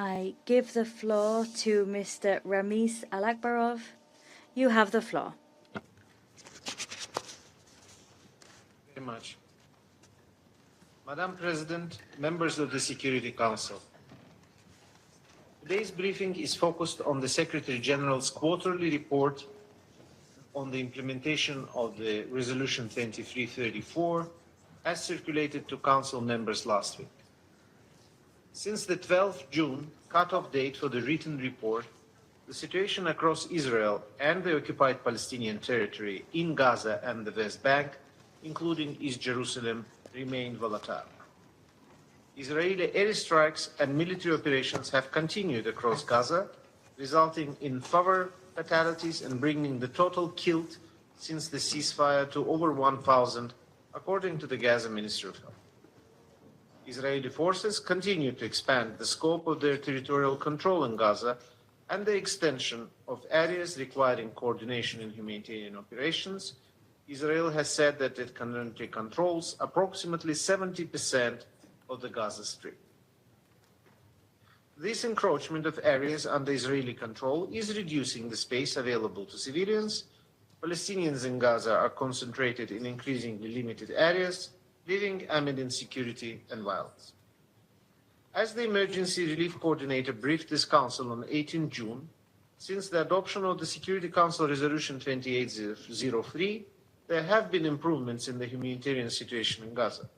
I give the floor to Mr. Ramiz Alakbarov. You have the floor. Very much. Madam President, members of the Security Council, today's briefing is focused on the Secretary General's quarterly report on the implementation of the Resolution 2334 as circulated to Council members last week. Since the 12th June cutoff date for the written report, the situation across Israel and the occupied Palestinian territory in Gaza and the West Bank, including East Jerusalem, remained volatile. Israeli airstrikes and military operations have continued across Gaza, resulting in further fatalities and bringing the total killed since the ceasefire to over 1,000, according to the Gaza Ministry of Health. Israeli forces continue to expand the scope of their territorial control in Gaza and the extension of areas requiring coordination in humanitarian operations. Israel has said that it currently controls approximately 70% of the Gaza Strip. This encroachment of areas under Israeli control is reducing the space available to civilians. Palestinians in Gaza are concentrated in increasingly limited areas, living amid insecurity and violence. As the Emergency Relief Coordinator briefed this Council on 18 June, since the adoption of the Security Council Resolution 2803, there have been improvements in the humanitarian situation in Gaza.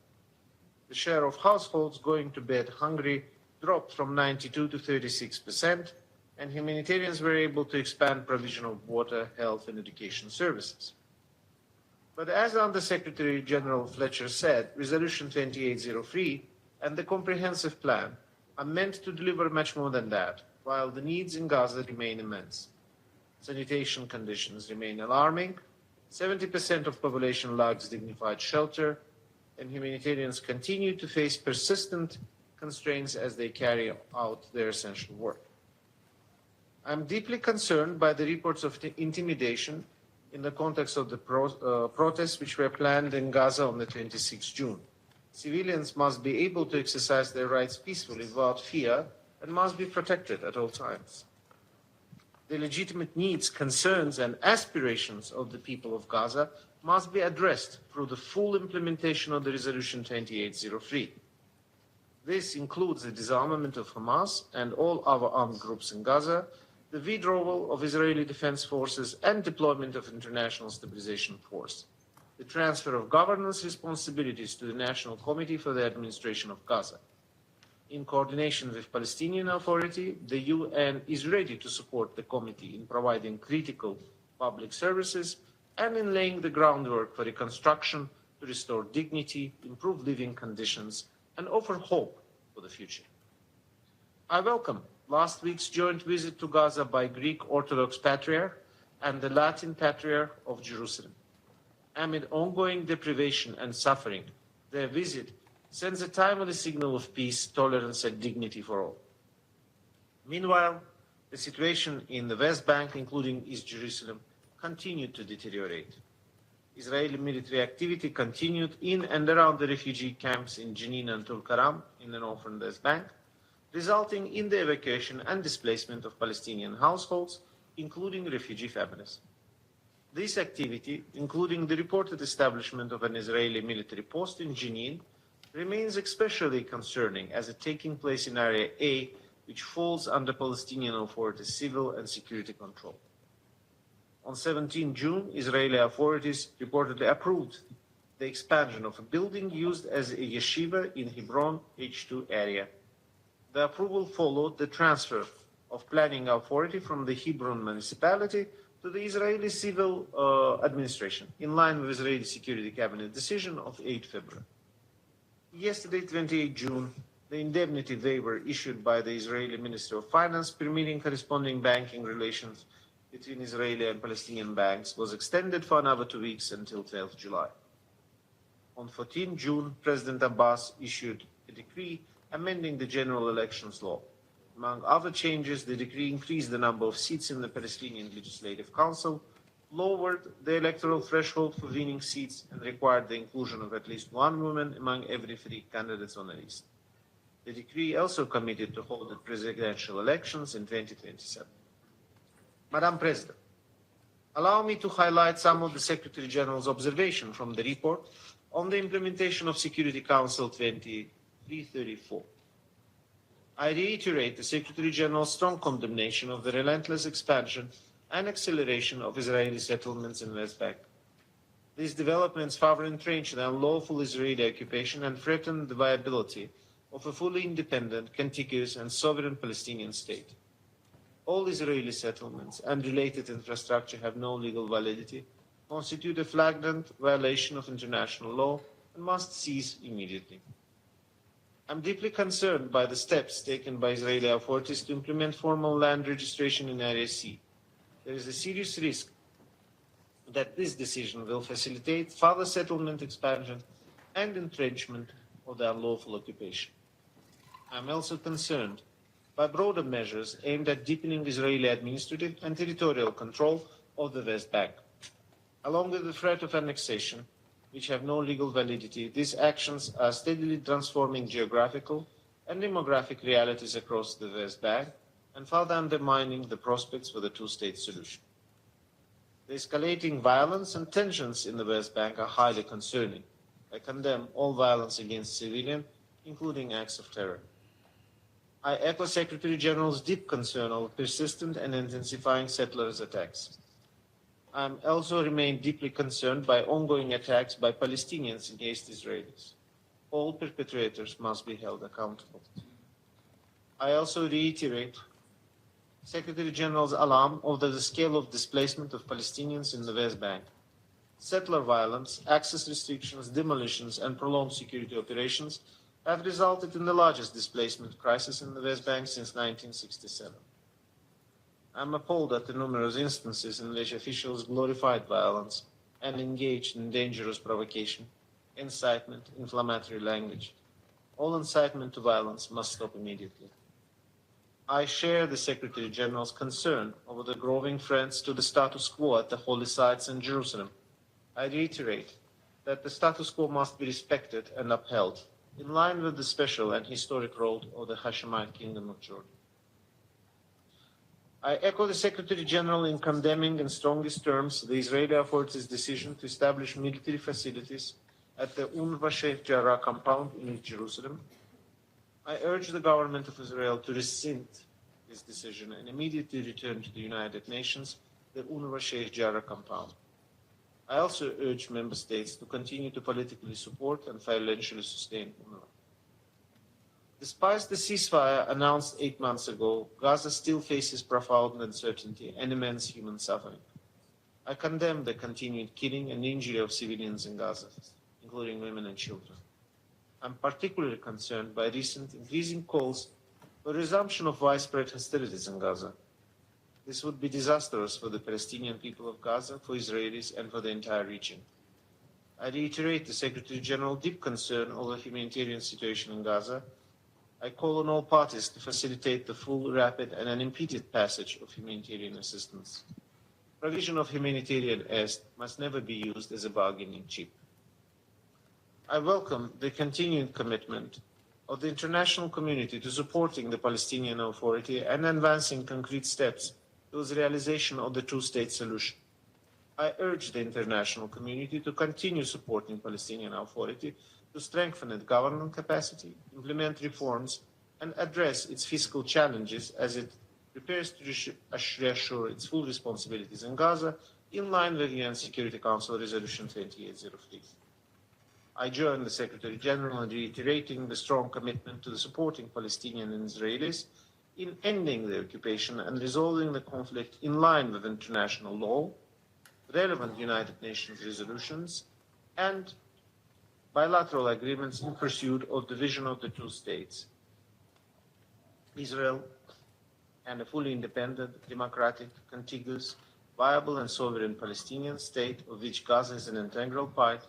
The share of households going to bed hungry dropped from 92 to 36%, and humanitarians were able to expand provision of water, health, and education services. But as Under-Secretary General Fletcher said, Resolution 2803 and the comprehensive plan are meant to deliver much more than that, while the needs in Gaza remain immense. Sanitation conditions remain alarming, 70% of population lacks dignified shelter, and humanitarians continue to face persistent constraints as they carry out their essential work. I'm deeply concerned by the reports of intimidation in the context of the protests which were planned in Gaza on the 26th June. Civilians must be able to exercise their rights peacefully without fear and must be protected at all times. The legitimate needs, concerns, and aspirations of the people of Gaza must be addressed through the full implementation of the Resolution 2803. This includes the disarmament of Hamas and all other armed groups in Gaza, the withdrawal of Israeli defense forces and deployment of international stabilization force, the transfer of governance responsibilities to the National Committee for the Administration of Gaza. In coordination with Palestinian Authority, the UN is ready to support the committee in providing critical public services and in laying the groundwork for reconstruction to restore dignity, improve living conditions, and offer hope for the future. I welcome last week's joint visit to Gaza by Greek Orthodox Patriarch and the Latin Patriarch of Jerusalem. Amid ongoing deprivation and suffering, their visit sends a timely signal of peace, tolerance, and dignity for all. Meanwhile, the situation in the West Bank, including East Jerusalem, continued to deteriorate. Israeli military activity continued in and around the refugee camps in Jenin and Tulkaram in the northern West Bank, resulting in the evacuation and displacement of Palestinian households, including refugee families. This activity, including the reported establishment of an Israeli military post in Jenin, remains especially concerning as it taking place in Area A, which falls under Palestinian Authority's civil and security control. On 17 June, Israeli authorities reportedly approved the expansion of a building used as a yeshiva in Hebron H2 area. The approval followed the transfer of planning authority from the Hebron municipality to the Israeli civil administration, in line with Israeli Security Cabinet decision of 8 February. Yesterday, 28 June, the indemnity waiver issued by the Israeli Ministry of Finance permitting corresponding banking relations between Israeli and Palestinian banks was extended for another 2 weeks until 12 July. On 14 June, President Abbas issued a decree amending the General Elections Law. Among other changes, the decree increased the number of seats in the Palestinian Legislative Council, lowered the electoral threshold for winning seats, and required the inclusion of at least one woman among every 3 candidates on the list. The decree also committed to hold the presidential elections in 2027. Madam President, allow me to highlight some of the Secretary General's observations from the report on the implementation of Security Council 2334. I reiterate the Secretary General's strong condemnation of the relentless expansion and acceleration of Israeli settlements in West Bank. These developments further entrench the unlawful Israeli occupation and threaten the viability of a fully independent, contiguous and sovereign Palestinian state. All Israeli settlements and related infrastructure have no legal validity, constitute a flagrant violation of international law, and must cease immediately. I'm deeply concerned by the steps taken by Israeli authorities to implement formal land registration in Area C. There is a serious risk that this decision will facilitate further settlement expansion and entrenchment of the unlawful occupation. I'm also concerned by broader measures aimed at deepening Israeli administrative and territorial control of the West Bank. Along with the threat of annexation, which have no legal validity, these actions are steadily transforming geographical and demographic realities across the West Bank and further undermining the prospects for the two-state solution. The escalating violence and tensions in the West Bank are highly concerning. I condemn all violence against civilians, including acts of terror. I echo Secretary General's deep concern over persistent and intensifying settlers' attacks. I also remain deeply concerned by ongoing attacks by Palestinians against Israelis. All perpetrators must be held accountable. I also reiterate Secretary General's alarm over the scale of displacement of Palestinians in the West Bank. Settler violence, access restrictions, demolitions, and prolonged security operations have resulted in the largest displacement crisis in the West Bank since 1967. I'm appalled at the numerous instances in which officials glorified violence and engaged in dangerous provocation, incitement, inflammatory language. All incitement to violence must stop immediately. I share the Secretary General's concern over the growing threats to the status quo at the holy sites in Jerusalem. I reiterate that the status quo must be respected and upheld, in line with the special and historic role of the Hashemite Kingdom of Jordan. I echo the Secretary General in condemning in strongest terms the Israeli authorities' decision to establish military facilities at the UNRWA Sheikh Jarrah compound in East Jerusalem. I urge the government of Israel to rescind this decision and immediately return to the United Nations the UNRWA Sheikh Jarrah compound. I also urge member states to continue to politically support and financially sustain UNRWA. Despite the ceasefire announced 8 months ago, Gaza still faces profound uncertainty and immense human suffering. I condemn the continued killing and injury of civilians in Gaza, including women and children. I'm particularly concerned by recent increasing calls for resumption of widespread hostilities in Gaza. This would be disastrous for the Palestinian people of Gaza, for Israelis, and for the entire region. I reiterate the Secretary General's deep concern over the humanitarian situation in Gaza. I call on all parties to facilitate the full, rapid, and unimpeded passage of humanitarian assistance. Provision of humanitarian aid must never be used as a bargaining chip. I welcome the continuing commitment of the international community to supporting the Palestinian Authority and advancing concrete steps towards the realization of the two-state solution. I urge the international community to continue supporting the Palestinian Authority to strengthen its government capacity, implement reforms, and address its fiscal challenges as it prepares to reassure its full responsibilities in Gaza in line with UN Security Council Resolution 2803. I join the Secretary General in reiterating the strong commitment to the supporting Palestinians and Israelis in ending the occupation and resolving the conflict in line with international law, relevant United Nations resolutions, and bilateral agreements in pursuit of the vision of the two states, Israel and a fully independent, democratic, contiguous, viable and sovereign Palestinian state of which Gaza is an integral part,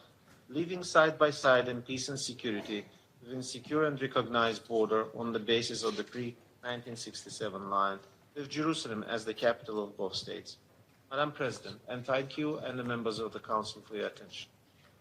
living side by side in peace and security within secure and recognized border on the basis of the pre-1967 line, with Jerusalem as the capital of both states. Madam President, and thank you and the members of the Council for your attention.